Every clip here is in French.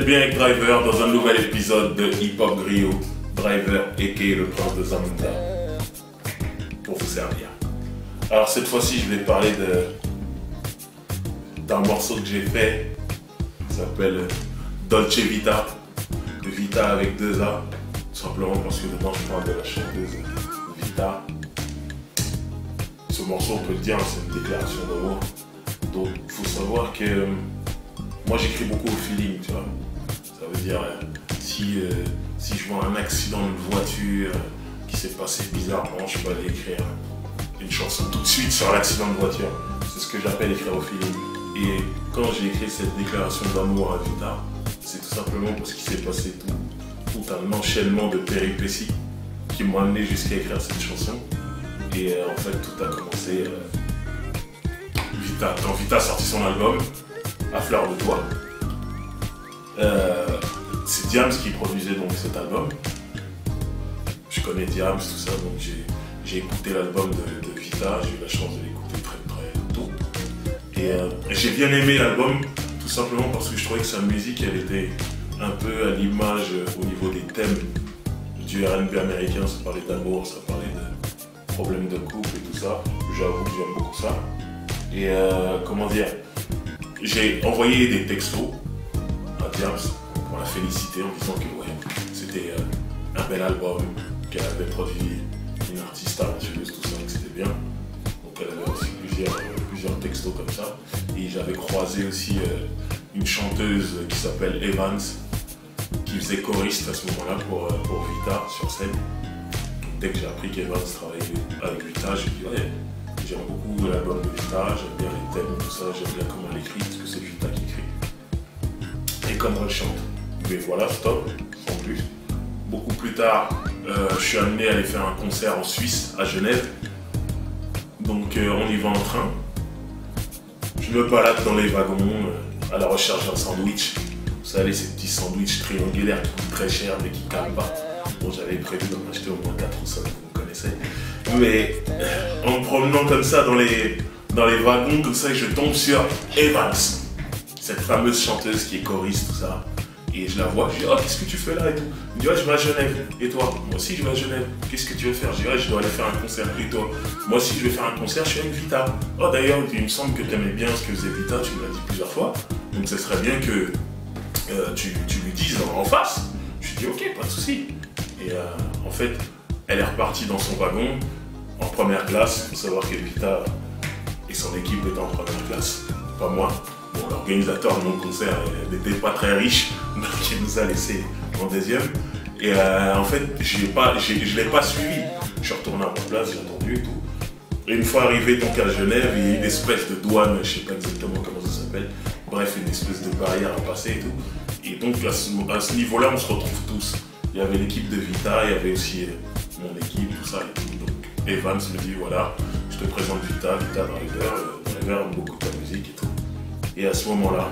êtes bien avec Driver dans un nouvel épisode de Hip Hop Griot. Driver, a.k.a. le prince de Zamunda, pour vous servir. Alors cette fois-ci, je vais parler d'un morceau que j'ai fait, qui s'appelle Dolce Vita, de Vita avec 2 A, tout simplement parce que dedans je parle de la chanteuse Vita. Ce morceau, on peut le dire, c'est une déclaration d'amour. Donc il faut savoir que moi j'écris beaucoup au feeling, tu vois. Ça veut dire si je vois un accident de voiture qui s'est passé bizarrement, je peux aller écrire une chanson tout de suite sur l'accident de voiture. C'est ce que j'appelle écrire au feeling. Et quand j'ai écrit cette déclaration d'amour à Vita, c'est tout simplement parce qu'il s'est passé tout un enchaînement de péripéties qui m'ont amené jusqu'à écrire cette chanson. Et en fait tout a commencé quand Vita a sorti son album À Fleur de Toi. C'est Diams qui produisait donc cet album. Je connais Diams, tout ça, donc j'ai écouté l'album de Vita, j'ai eu la chance de l'écouter très tôt. Et j'ai bien aimé l'album, tout simplement parce que je trouvais que sa musique, elle était un peu à l'image au niveau des thèmes du R&B américain. Ça parlait d'amour, ça parlait de problèmes de couple et tout ça. J'avoue que j'aime beaucoup ça. Et comment dire, j'ai envoyé des textos à Diams pour la féliciter en disant que ouais, c'était un bel album, qu'elle avait produit une artiste talentueuse, tout ça, que c'était bien. Donc elle avait aussi plusieurs textos comme ça. Et j'avais croisé aussi une chanteuse qui s'appelle Evans, qui faisait choriste à ce moment-là pour Vita sur scène. Donc, dès que j'ai appris qu'Evans travaillait avec Vita, j'ai dit ouais, j'aime beaucoup l'album de Vita, j'aime bien les thèmes, tout ça, j'aime bien comment elle écrit, parce que c'est Vita qui écrit. Et comment elle chante. Mais voilà, stop, sans plus. Beaucoup plus tard, je suis amené à aller faire un concert en Suisse, à Genève. Donc on y va en train. Je me balade dans les wagons à la recherche d'un sandwich. Vous savez, ces petits sandwichs triangulaires qui coûtent très cher mais qui ne calment pas. Bon, j'avais prévu d'en acheter au moins 4 ou 5, vous connaissez. Mais en me promenant comme ça dans les wagons, comme ça, je tombe sur Evans, cette fameuse chanteuse qui est choriste, tout ça. Et je la vois, je dis oh, qu'est-ce que tu fais là et tout. Elle me dit ouais, je vais à Genève. Et toi? Moi aussi je vais à Genève. Qu'est-ce que tu veux faire? Je dis ouais, je dois aller faire un concert. Et toi? Moi aussi je vais faire un concert, je suis avec Vita. Oh d'ailleurs, il me semble que tu aimais bien ce que faisait Vita, tu me l'as dit plusieurs fois. Donc ce serait bien que tu lui dises en face. Je lui dis ok, pas de souci. Et en fait, elle est repartie dans son wagon en première classe. Il faut savoir que Vita et son équipe étaient en première classe, pas moi. Bon, l'organisateur de mon concert n'était pas très riche, donc il nous a laissé en deuxième. Et en fait, je ne l'ai pas suivi. Je suis retourné à ma place, j'ai attendu et tout. Et une fois arrivé donc à Genève, il y a une espèce de douane, je ne sais pas exactement comment ça s'appelle. Bref, une espèce de barrière à passer et tout. Et donc à ce niveau-là, on se retrouve tous. Il y avait l'équipe de Vita, il y avait aussi mon équipe, tout ça et tout. Donc Evans me dit voilà, je te présente Vita Driver. Driver aime beaucoup ta musique et tout. Et à ce moment-là,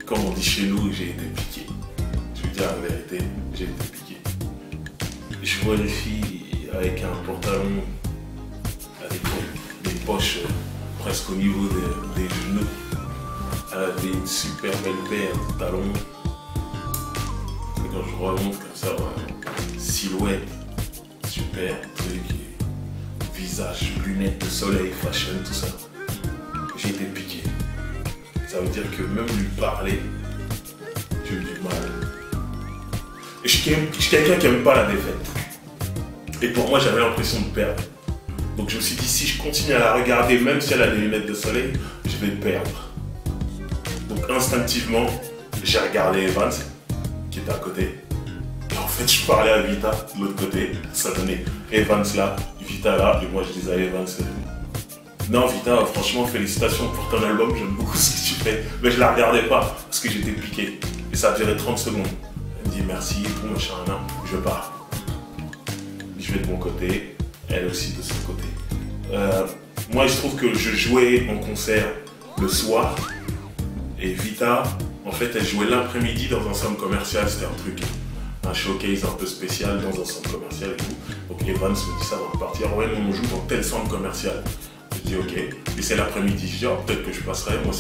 comme on dit chez nous, j'ai été piqué. Je veux dire la vérité, j'ai été piqué. Je vois une fille avec un pantalon, avec des poches presque au niveau des genoux. Elle avait une super belle paire de talons. Et quand je remonte comme ça, silhouette, super truc, visage, lunettes de soleil, fashion, tout ça. J'ai été piqué. Ça veut dire que même lui parler, j'ai eu du mal. Et je suis quelqu'un qui n'aime pas la défaite. Et pour moi, j'avais l'impression de perdre. Donc je me suis dit, si je continue à la regarder, même si elle a des lunettes de soleil, je vais perdre. Donc instinctivement, j'ai regardé Evans, qui était à côté. Et en fait, je parlais à Vita de l'autre côté. Ça donnait Evans là, Vita là, et moi je disais à Evans, non Vita, franchement félicitations pour ton album, j'aime beaucoup ce que tu fais. Mais je la regardais pas parce que j'étais piqué. Et ça a duré 30 secondes. Elle me dit merci et tout, machin, non, je pars. Je vais de mon côté, elle aussi de son côté. Moi il se trouve que je jouais en concert le soir. Et Vita, en fait elle jouait l'après-midi dans un centre commercial, c'était un showcase un peu spécial dans un centre commercial et tout. Donc Evans me dit ça va repartir, ouais nous on joue dans tel centre commercial. Je dis ok, et c'est l'après-midi, je dis oh, peut-être que je passerai, moi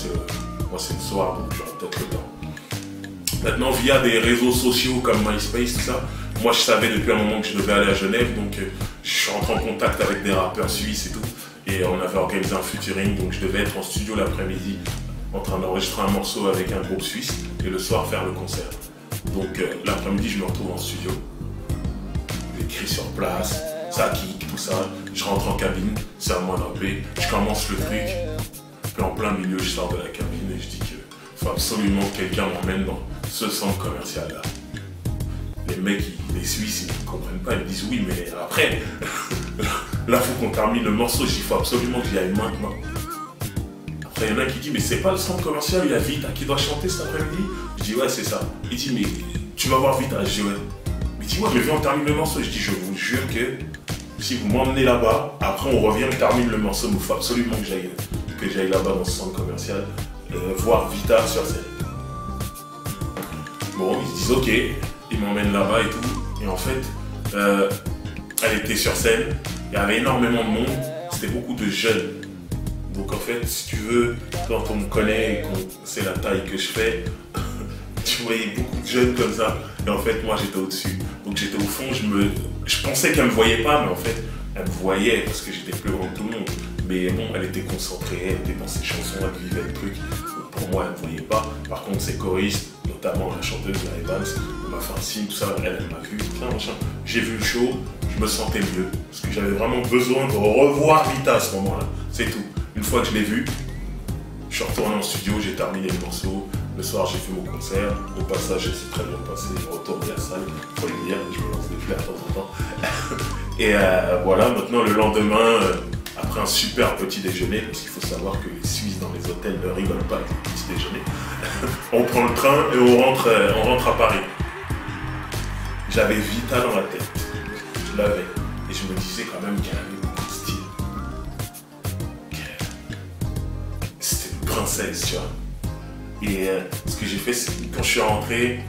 Moi, c'est le soir, donc j'aurai peut-être le temps. Maintenant, via des réseaux sociaux comme MySpace, tout ça, moi, je savais depuis un moment que je devais aller à Genève, donc je suis rentré en contact avec des rappeurs suisses et tout. Et on avait organisé un featuring, donc je devais être en studio l'après-midi en train d'enregistrer un morceau avec un groupe suisse et le soir faire le concert. Donc l'après-midi, je me retrouve en studio. J'écris sur place, ça kick, tout ça. Je rentre en cabine, c'est à moi d'appeler. Je commence le truc. Puis en plein milieu, je sors de la cabine et je dis qu'il faut absolument que quelqu'un m'emmène dans ce centre commercial là. Les mecs, les Suisses, ils ne comprennent pas, ils me disent oui, mais après, là, il faut qu'on termine le morceau. Je dis, il faut absolument que j'y aille maintenant. Après, il y en a qui disent, mais c'est pas le centre commercial, il y a Vita qui doit chanter cet après-midi. Je dis, ouais, c'est ça. Il dit, mais tu vas voir Vita. Je dis, ouais. Il dit, ouais, mais viens, on termine le morceau. Je dis, je vous jure que si vous m'emmenez là-bas, après, on revient, on termine le morceau, mais il faut absolument que j'aille là-bas dans ce centre commercial, voir Vita sur scène. Bon, ils se disent, ok. Ils m'emmènent là-bas et tout. Et en fait, elle était sur scène. Il y avait énormément de monde. C'était beaucoup de jeunes. Donc en fait, si tu veux, quand on me connaît et qu'on sait la taille que je fais, tu voyais beaucoup de jeunes comme ça. Et en fait, moi, j'étais au-dessus. Donc j'étais au fond. Je pensais qu'elle ne me voyait pas, mais en fait, elle me voyait parce que j'étais plus grand que tout le monde. Mais bon, elle était concentrée, elle était dans ses chansons, elle vivait le truc. Donc pour moi, elle ne me voyait pas. Par contre, ses choristes, notamment la chanteuse de Evans, elle m'a fait un signe, tout ça, elle m'a vu, tout ça, machin. J'ai vu le show, je me sentais mieux. Parce que j'avais vraiment besoin de revoir Vita à ce moment-là. C'est tout. Une fois que je l'ai vu, je suis retourné en studio, j'ai terminé le morceau. Le soir, j'ai fait mon concert. Au passage, c'est très bien passé. Je retourne à la salle, il faut le dire, je me lance des fleurs de temps en temps. Et voilà, maintenant, le lendemain, après un super petit déjeuner, parce qu'il faut savoir que les Suisses dans les hôtels ne rigolent pas avec le petit déjeuner, on prend le train et on rentre à Paris. J'avais Vita dans la tête, je l'avais, et je me disais quand même qu'elle avait beaucoup de style. C'était une princesse, tu vois. Et ce que j'ai fait, c'est que quand je suis rentré,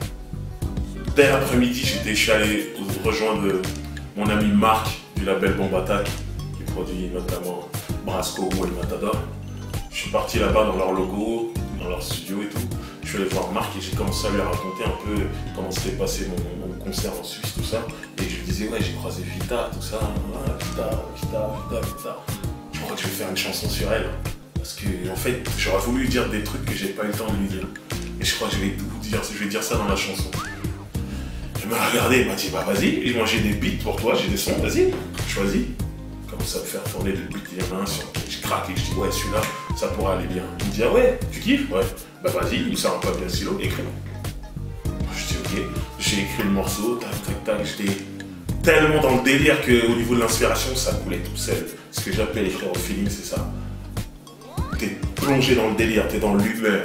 dès l'après-midi, je suis allé rejoindre mon ami Marc du label Bomb Attack, qui produit notamment Brasco ou El Matador. Je suis parti là-bas dans leur logo, dans leur studio et tout. Je suis allé voir Marc et j'ai commencé à lui raconter un peu comment s'était passé mon concert en Suisse, tout ça. Et je lui disais, ouais, j'ai croisé Vita, tout ça. Vita. Je crois que je vais faire une chanson sur elle. Parce que, en fait, j'aurais voulu lui dire des trucs que j'ai pas eu le temps de lui dire. Et je crois que je vais dire ça dans la chanson. Elle m'a regardé, elle m'a dit, bah vas-y, et moi j'ai des beats pour toi, j'ai des sons, vas-y, choisis. Commence à me faire tourner des beats, il y en a un sur lequel je craque et je dis, ouais, celui-là, ça pourrait aller bien. Il me dit, ah ouais, tu kiffes? Ouais. Bah vas-y, il sort un papier, un stylo, écris. Je dis, ok, j'ai écrit le morceau, tac, j'étais tellement dans le délire qu'au niveau de l'inspiration, ça coulait tout seul. Ce que j'appelle écrire au feeling, c'est ça. T'es plongé dans le délire, t'es dans l'humeur.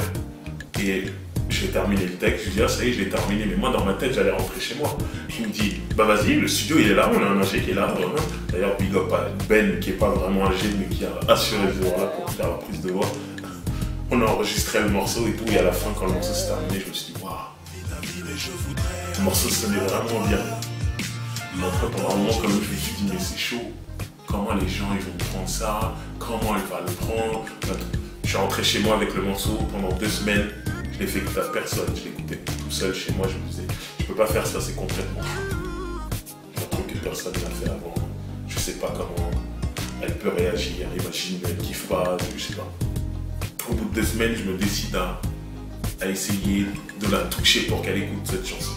Et j'ai terminé le texte, je dis ah ça y est, je l'ai terminé, mais moi dans ma tête j'allais rentrer chez moi. Il me dit bah vas-y, le studio il est là, on a un ingé qui est là, d'ailleurs big up à Ben qui est pas vraiment âgé mais qui a assuré ce jour-là pour faire la prise de voix. On a enregistré le morceau et tout, et à la fin quand le morceau s'est terminé, je me suis dit waouh, le morceau sonnait vraiment bien. Mais après pendant un moment quand même je me suis dit mais c'est chaud, comment les gens ils vont prendre ça, comment elle va le prendre. Je suis rentré chez moi avec le morceau pendant 2 semaines. Je l'ai fait écouter à personne, je l'ai écouté tout seul chez moi, je me disais, je peux pas faire ça, c'est complètement fou. Un truc que personne n'a fait avant, je sais pas comment elle peut réagir, imagine, elle kiffe pas, je sais pas. Au bout de 2 semaines, je me décide à essayer de la toucher pour qu'elle écoute cette chanson.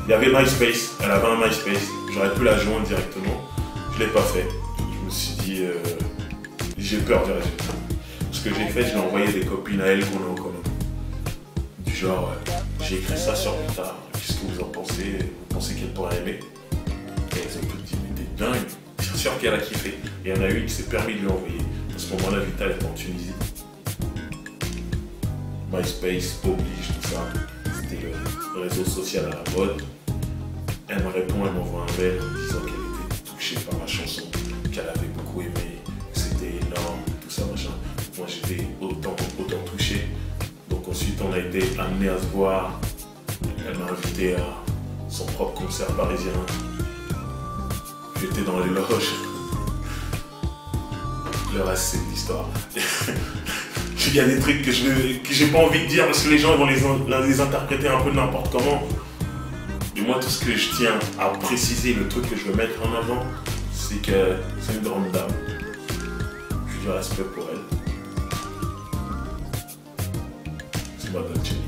Il y avait MySpace, elle avait un MySpace, j'aurais pu la joindre directement, je l'ai pas fait. Je me suis dit, j'ai peur du résultat. Ce que j'ai fait, je l'ai envoyé des copines à elle qu'on a en commun. Du genre, j'ai écrit ça sur Vita, qu'est-ce que vous en pensez? Vous pensez qu'elle pourrait aimer? Et elles ont toutes dit, mais t'es dingue, bien sûr qu'elle a kiffé. Et il y en a une qui s'est permis de lui envoyer. À ce moment-là, Vita elle était en Tunisie. MySpace oblige, tout ça. C'était le réseau social à la mode. Elle me répond, elle m'envoie un mail en disant qu'elle était touchée par ma chanson, qu'elle avait beaucoup aimé, que c'était énorme, tout ça, machin. Moi j'étais autant touché. Donc ensuite on a été amené à se voir. Elle m'a invité à son propre concert parisien. J'étais dans les loges. Le reste c'est de l'histoire. Il y a des trucs que j'ai pas envie de dire parce que les gens vont les interpréter un peu n'importe comment. Mais moi, tout ce que je tiens à préciser, le truc que je veux mettre en avant, c'est que c'est une grande dame. J'ai du respect pour elle. C'est ma Dolce.